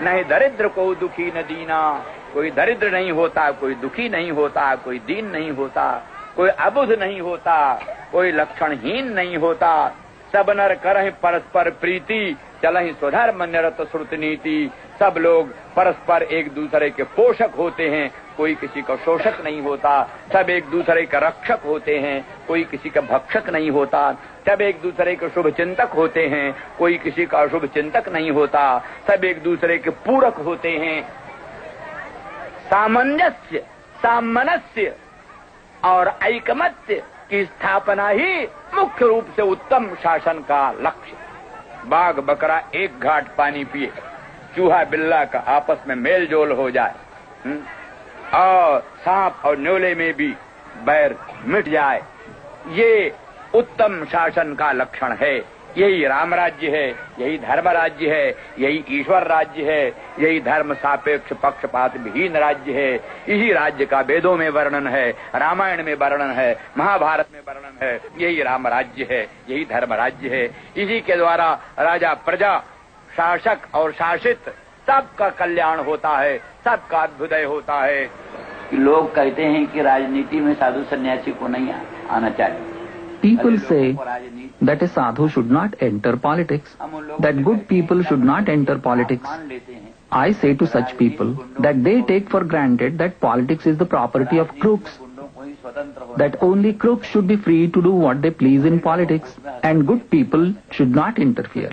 नहीं दरिद्र को दुखी न दीना, कोई दरिद्र नहीं होता, कोई दुखी नहीं होता, कोई दीन नहीं होता, कोई अबुध नहीं होता, कोई लक्षणहीन नहीं होता। सब नर करहि परस्पर प्रीति, चलहि स्वधर्म निरत श्रुत नीति। सब लोग परस्पर एक दूसरे के पोषक होते हैं, कोई किसी का शोषक नहीं होता। सब एक दूसरे का रक्षक होते हैं, कोई किसी का भक्षक नहीं होता। सब एक दूसरे के शुभ चिंतक होते हैं, कोई किसी का अशुभ चिंतक नहीं होता। सब एक दूसरे के पूरक होते हैं। सामंजस्य, सामनस्य और ऐकमत्य की स्थापना ही मुख्य रूप से उत्तम शासन का लक्ष्य। बाघ बकरा एक घाट पानी पिए, चूहा बिल्ला का आपस में मेल जोल हो जाए, और सांप और न्योले में भी बैर मिट जाए, ये उत्तम शासन का लक्षण है। यही राम राज्य है, यही धर्म राज्य है, यही ईश्वर राज्य है, यही धर्म सापेक्ष पक्षपात विहीन राज्य है। यही राज्य का वेदों में वर्णन है, रामायण में वर्णन है, महाभारत में वर्णन है। यही राम राज्य है, यही धर्म राज्य है। इसी के द्वारा राजा, प्रजा, शासक और शासित सबका कल्याण होता है, सबका अभ्युदय होता है। लोग कहते हैं कि राजनीति में साधु सन्यासी को नहीं आना चाहिए। People say that a sadhu should not enter politics, that good people should not enter politics. I say to such people that they take for granted that politics is the property of crooks, that only crooks should be free to do what they please in politics, and good people should not interfere.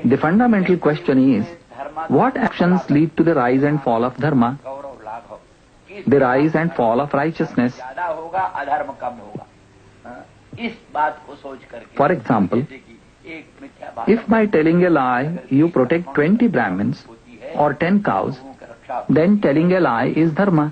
The fundamental question is, what actions lead to the rise and fall of dharma, the rise and fall of righteousness? For example, if by telling a lie you protect 20 Brahmins or 10 cows, then telling a lie is dharma.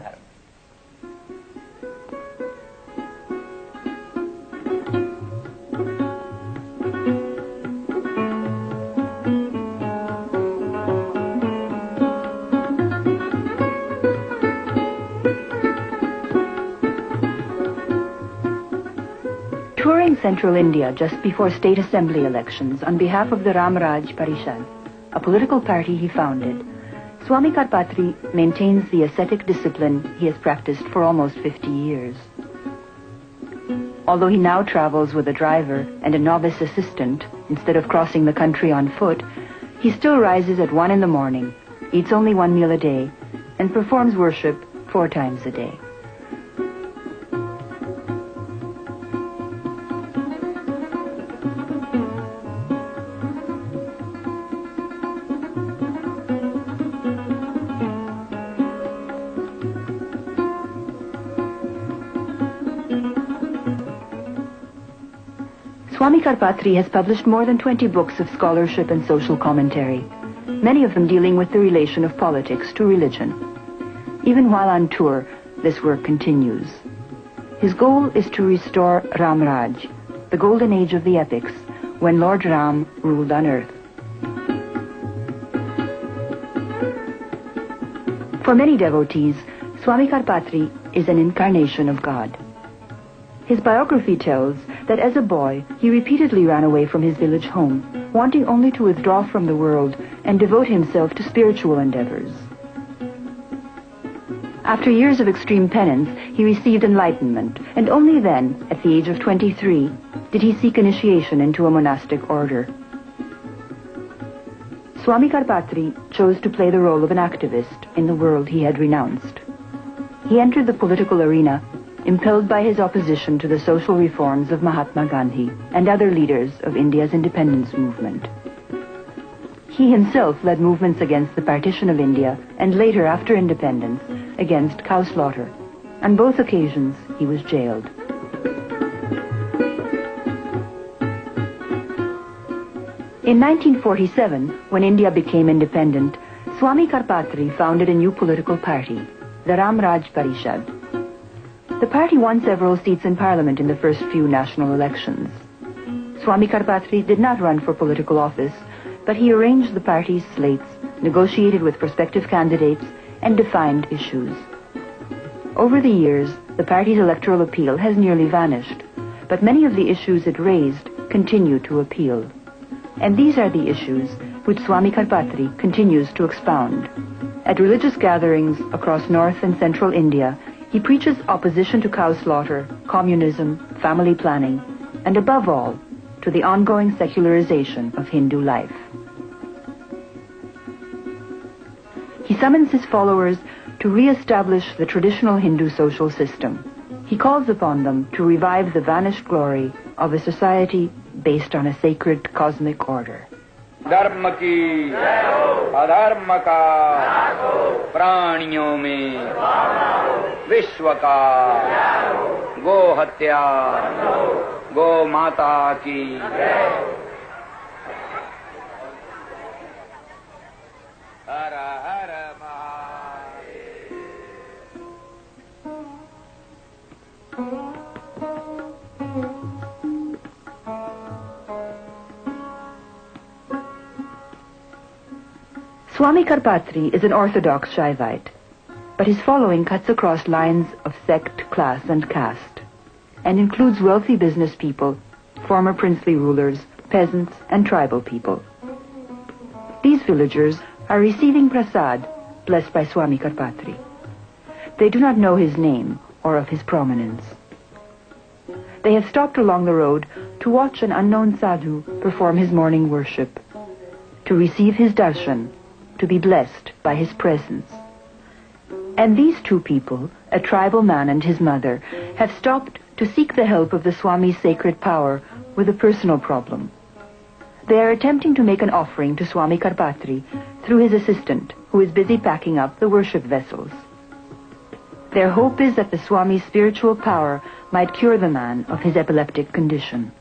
Touring central India just before state assembly elections on behalf of the Ram Raj Parishad, a political party he founded, Swami Karpatri maintains the ascetic discipline he has practiced for almost 50 years. Although he now travels with a driver and a novice assistant instead of crossing the country on foot, he still rises at 1 in the morning, eats only one meal a day, and performs worship 4 times a day. Swami Karpatri has published more than 20 books of scholarship and social commentary, many of them dealing with the relation of politics to religion. Even while on tour, this work continues. His goal is to restore Ram Raj, the golden age of the epics, when Lord Ram ruled on earth. For many devotees, Swami Karpatri is an incarnation of God. His biography tells that as a boy, he repeatedly ran away from his village home, wanting only to withdraw from the world and devote himself to spiritual endeavors. After years of extreme penance, he received enlightenment, and only then, at the age of 23, did he seek initiation into a monastic order. Swami Karpatri chose to play the role of an activist in the world he had renounced. He entered the political arena impelled by his opposition to the social reforms of Mahatma Gandhi and other leaders of India's independence movement. He himself led movements against the partition of India and later, after independence, against cow slaughter. On both occasions, he was jailed. In 1947, when India became independent, Swami Karpatri founded a new political party, the Ram Raj Parishad. The party won several seats in parliament in the first few national elections. Swami Karpatri did not run for political office, but he arranged the party's slates, negotiated with prospective candidates, and defined issues. Over the years, the party's electoral appeal has nearly vanished, but many of the issues it raised continue to appeal. And these are the issues which Swami Karpatri continues to expound. At religious gatherings across north and central India, he preaches opposition to cow slaughter, communism, family planning, and above all, to the ongoing secularization of Hindu life. He summons his followers to re-establish the traditional Hindu social system. He calls upon them to revive the vanished glory of a society based on a sacred cosmic order. धर्म की अधर्म का प्राणियों में विश्व का गो हत्या गो माता की हर हर Swami Karpatri is an orthodox Shaivite, but his following cuts across lines of sect, class, and caste, and includes wealthy business people, former princely rulers, peasants, and tribal people. These villagers are receiving prasad blessed by Swami Karpatri. They do not know his name or of his prominence. They have stopped along the road to watch an unknown sadhu perform his morning worship, to receive his darshan, to be blessed by his presence. And these two people, a tribal man and his mother, have stopped to seek the help of the Swami's sacred power with a personal problem. They are attempting to make an offering to Swami Karpatri through his assistant, who is busy packing up the worship vessels. Their hope is that the Swami's spiritual power might cure the man of his epileptic condition.